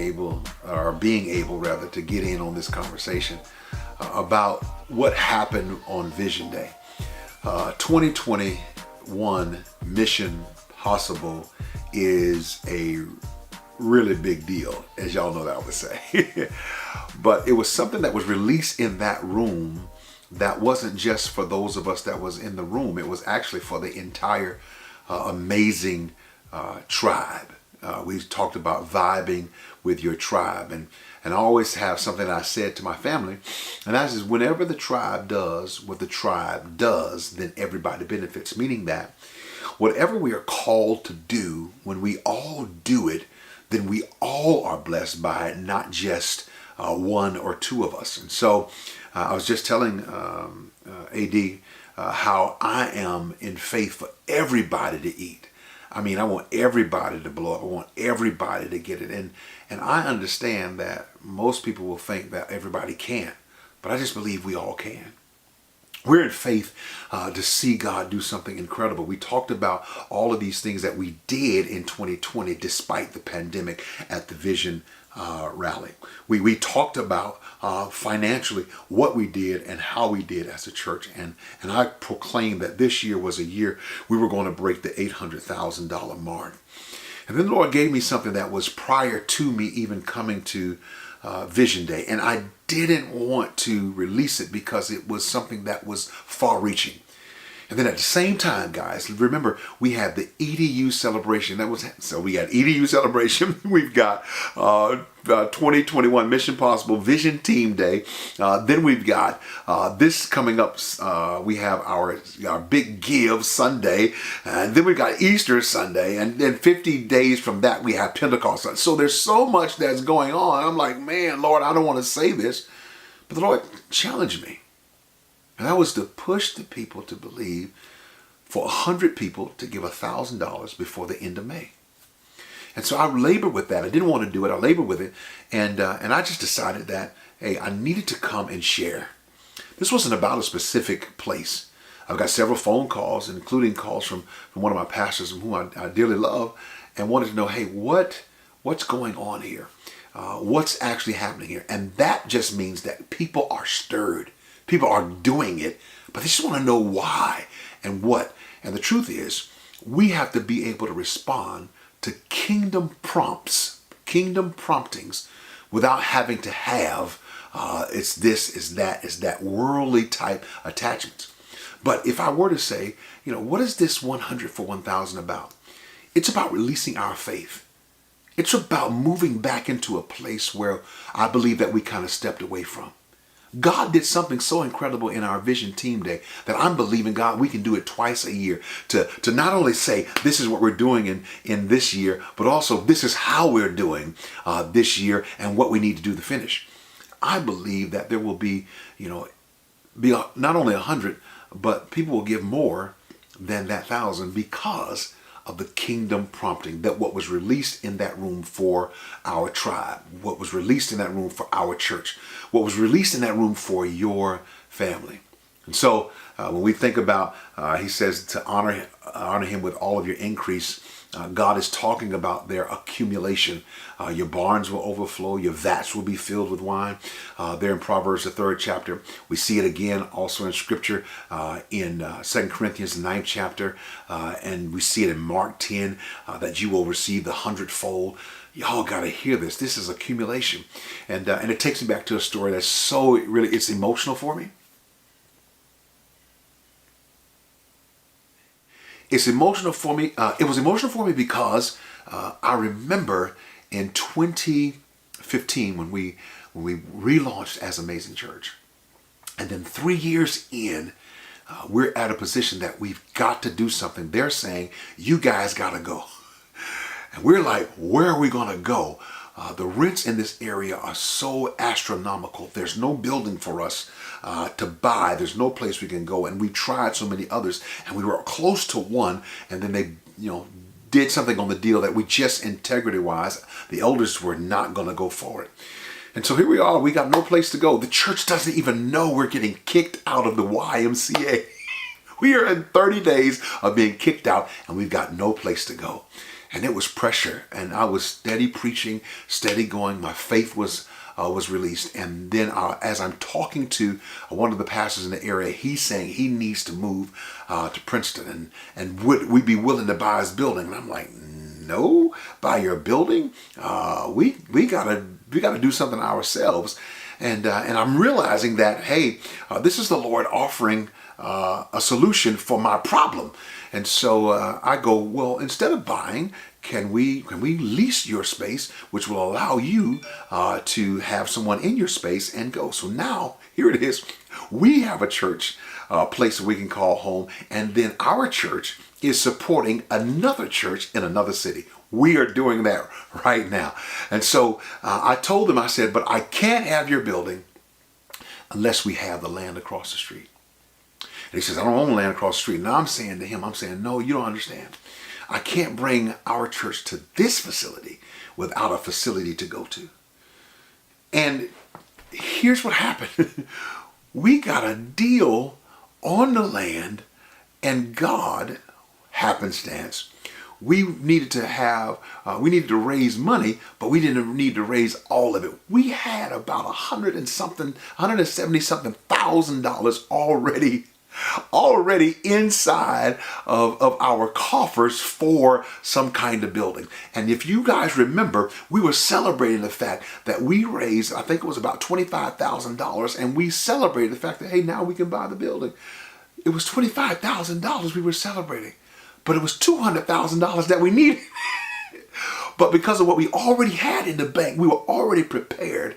able, or being able rather, to get in on this conversation about what happened on Vision Day. 2021 Mission Possible is a really big deal, as y'all know that I would say. But it was something that was released in that room that wasn't just for those of us that was in the room. It was actually for the entire amazing tribe. We talked about vibing with your tribe, and I always have something I said to my family, and that is, whenever the tribe does what the tribe does, then everybody benefits. Meaning that whatever we are called to do, when we all do it, then we all are blessed by it, not just one or two of us. And so I was just telling AD how I am in faith for everybody to eat. I mean, I want everybody to blow up. I want everybody to get it. And I understand that most people will think that everybody can't, but I just believe we all can. We're in faith to see God do something incredible. We talked about all of these things that we did in 2020 despite the pandemic at the Vision rally. We talked about financially what we did and how we did as a church. And I proclaimed that this year was a year we were going to break the $800,000 mark. And then the Lord gave me something that was prior to me even coming to Vision Day. And I didn't want to release it because it was something that was far-reaching. And then at the same time, guys, remember, we had the EDU celebration. So we got EDU celebration. We've got 2021 Mission Possible Vision Team Day. Then we've got this coming up. We have our Big Give Sunday. And then we've got Easter Sunday. And then 50 days from that, we have Pentecost Sunday. So there's so much that's going on. I'm like, man, Lord, I don't want to say this. But the Lord challenged me. And that was to push the people to believe for 100 people to give $1,000 before the end of May. And so I labored with that. I didn't want to do it. I labored with it. And I just decided that, hey, I needed to come and share. This wasn't about a specific place. I've got several phone calls, including calls from one of my pastors whom I dearly love, and wanted to know, hey, what's going on here? What's actually happening here? And that just means that people are stirred. People are doing it, but they just want to know why and what. And the truth is, we have to be able to respond to kingdom promptings, without having to have it's this, it's that worldly type attachments. But if I were to say, what is this 100 for 1,000 about? It's about releasing our faith. It's about moving back into a place where I believe that we kind of stepped away from. God did something so incredible in our Vision Team Day that I'm believing God we can do it twice a year to not only say this is what we're doing in this year, but also this is how we're doing this year and what we need to do to finish. I believe that there will be not only 100, but people will give more than that 1,000 because of the kingdom prompting, that what was released in that room for our tribe, what was released in that room for our church, what was released in that room for your family. And so when we think about, he says to honor him with all of your increase, God is talking about their accumulation. Your barns will overflow, your vats will be filled with wine. There in Proverbs, the 3rd chapter, we see it again also in Scripture in 2 Corinthians, the 9th chapter, and we see it in Mark 10, that you will receive the 100-fold. Y'all got to hear this. This is accumulation. And it takes me back to a story that's so really, it's emotional for me. It's emotional for me. It was emotional for me because I remember in 2015 when we relaunched as Amazing Church, and then 3 years in, we're at a position that we've got to do something. They're saying, you guys got to go. And we're like, where are we going to go? The rents in this area are so astronomical. There's no building for us to buy. There's no place we can go. And we tried so many others, and we were close to one. And then they, did something on the deal that we just, integrity-wise, the elders were not going to go for it. And so here we are. We got no place to go. The church doesn't even know we're getting kicked out of the YMCA. We are in 30 days of being kicked out, and we've got no place to go. And it was pressure, and I was steady preaching, steady going. My faith was released. And then as I'm talking to one of the pastors in the area, he's saying he needs to move to Princeton, and would we be willing to buy his building? And I'm like, no, buy your building? We gotta do something ourselves. And I'm realizing that, hey, this is the Lord offering a solution for my problem. And so I go, well, instead of buying, can we lease your space, which will allow you to have someone in your space and go. So now here it is. We have a church place that we can call home, and then our church is supporting another church in another city. We are doing that right now. And so I told them, I said, but I can't have your building unless we have the land across the street. And he says, I don't own land across the street. Now I'm saying to him, no, you don't understand. I can't bring our church to this facility without a facility to go to. And here's what happened. We got a deal on the land, and God, happenstance, we needed to raise money, but we didn't need to raise all of it. We had about $170 something thousand already inside of our coffers for some kind of building. And if you guys remember, we were celebrating the fact that we raised, I think it was about $25,000, and we celebrated the fact that, hey, now we can buy the building. It was $25,000 we were celebrating, but it was $200,000 that we needed. But because of what we already had in the bank, we were already prepared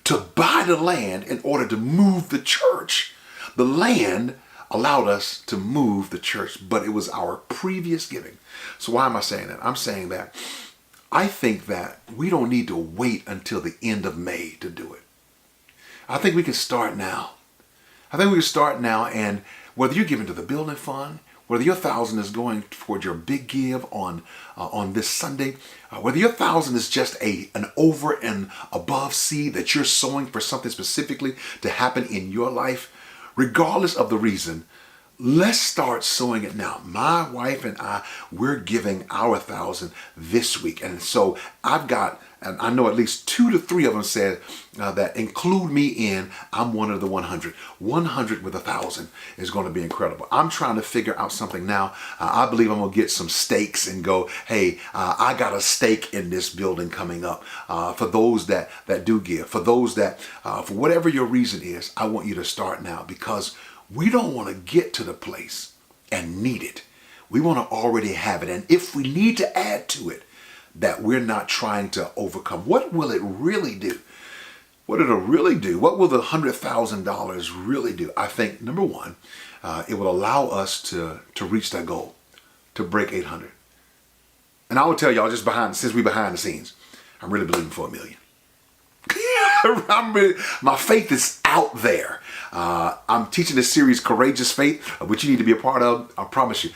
to buy the land in order to move the church. The land allowed us to move the church, but it was our previous giving. So why am I saying that? I'm saying that I think that we don't need to wait until the end of May to do it. I think we can start now. And whether you're giving to the building fund, whether your $1,000 is going toward your big give on this Sunday, whether your $1,000 is just an over and above seed that you're sowing for something specifically to happen in your life, regardless of the reason, let's start sowing it now. My wife and I, we're giving our $1,000 this week. And so I've got, and I know at least 2 to 3 of them said that include me in, I'm one of the 100. 100 with 1,000 is going to be incredible. I'm trying to figure out something now. I believe I'm going to get some stakes and go, hey, I got a stake in this building coming up. For those that do give, for those that, for whatever your reason is, I want you to start now, because we don't want to get to the place and need it. We want to already have it. And if we need to add to it, that we're not trying to overcome. What will it really do? What it'll really do? What will the $100,000 really do? I think, number one, it will allow us to reach that goal, to break 800. And I will tell y'all, since we're behind the scenes, I'm really believing for $1 million. My faith is out there. I'm teaching this series, Courageous Faith, which you need to be a part of. I promise you.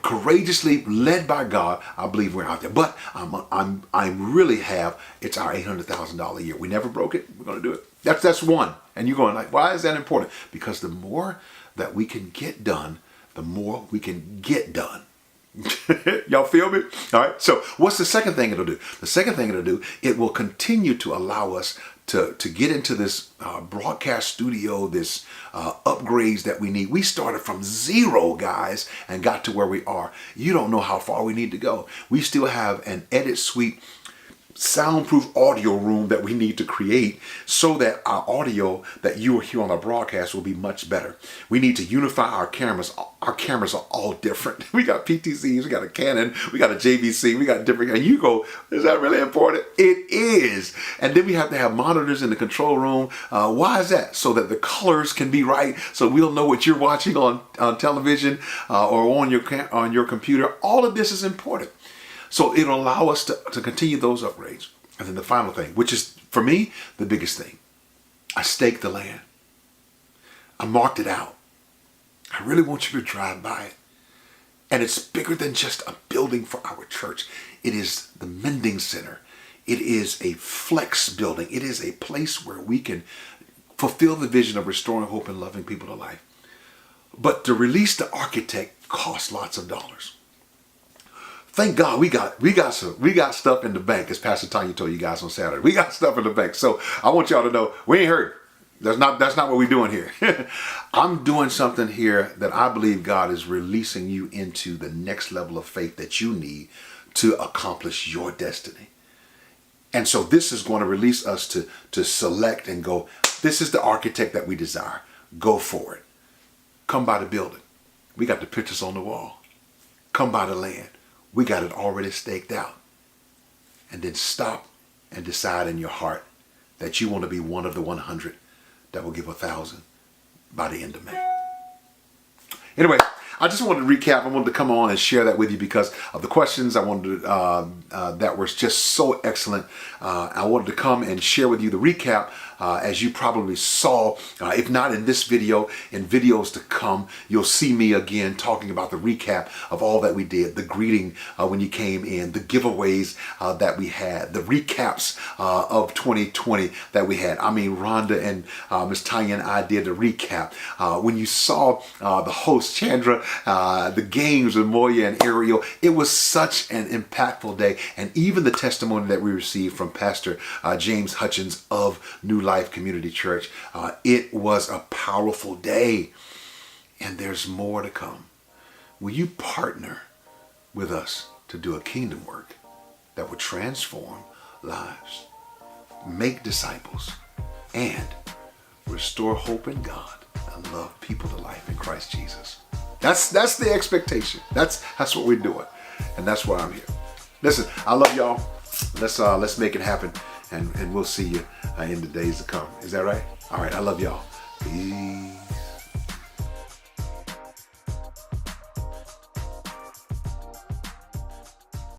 Courageously led by God, I believe we're out there. But I really have, it's our $800,000 a year. We never broke it. We're going to do it. That's one. And you're going like, why is that important? Because the more that we can get done, the more we can get done. Y'all feel me? All right. So what's the second thing it'll do? The second thing it'll do, it will continue to allow us to get into this broadcast studio, this upgrades that we need. We started from zero, guys, and got to where we are. You don't know how far we need to go. We still have an edit suite, soundproof audio room that we need to create so that our audio that you will hear on our broadcast will be much better. We need to unify our cameras. Our cameras are all different. We got PTZs, we got a Canon, we got a JVC, we got different, and you go, is that really important? It is. And then we have to have monitors in the control room. Why is that? So that the colors can be right, so we'll know what you're watching on television or on your computer. All of this is important. So it'll allow us to continue those upgrades. And then the final thing, which is, for me, the biggest thing. I staked the land. I marked it out. I really want you to drive by it. And it's bigger than just a building for our church. It is the Mending Center. It is a flex building. It is a place where we can fulfill the vision of restoring hope and loving people to life. But to release the architect costs lots of dollars. thank God we got stuff in the bank, as Pastor Tanya told you guys on Saturday. We got stuff in the bank. So I want y'all to know we ain't hurt. That's not what we're doing here. I'm doing something here that I believe God is releasing you into the next level of faith that you need to accomplish your destiny. And so this is going to release us to select and go, this is the architect that we desire. Go for it. Come by the building. We got the pictures on the wall. Come by the land. We got it already staked out. And then stop and decide in your heart that you want to be one of the 100 that will give 1,000 by the end of May. Anyway, I just wanted to recap. I wanted to come on and share that with you because of the questions I wanted that were just so excellent. I wanted to come and share with you the recap. As you probably saw, if not in this video, in videos to come, you'll see me again talking about the recap of all that we did, the greeting when you came in, the giveaways that we had, the recaps of 2020 that we had. I mean, Rhonda and Miss Tanya and I did a recap. When you saw the host, Chandra, the games with Moya and Ariel, it was such an impactful day. And even the testimony that we received from Pastor James Hutchins of New Life Community Church, it was a powerful day. And there's more to come. Will you partner with us to do a kingdom work that will transform lives, make disciples, and restore hope in God and love people to life in Christ Jesus? That's the expectation. That's what we're doing. And that's why I'm here. Listen, I love y'all. Let's make it happen. And we'll see you in the days to come. Is that right? All right. I love y'all. Peace.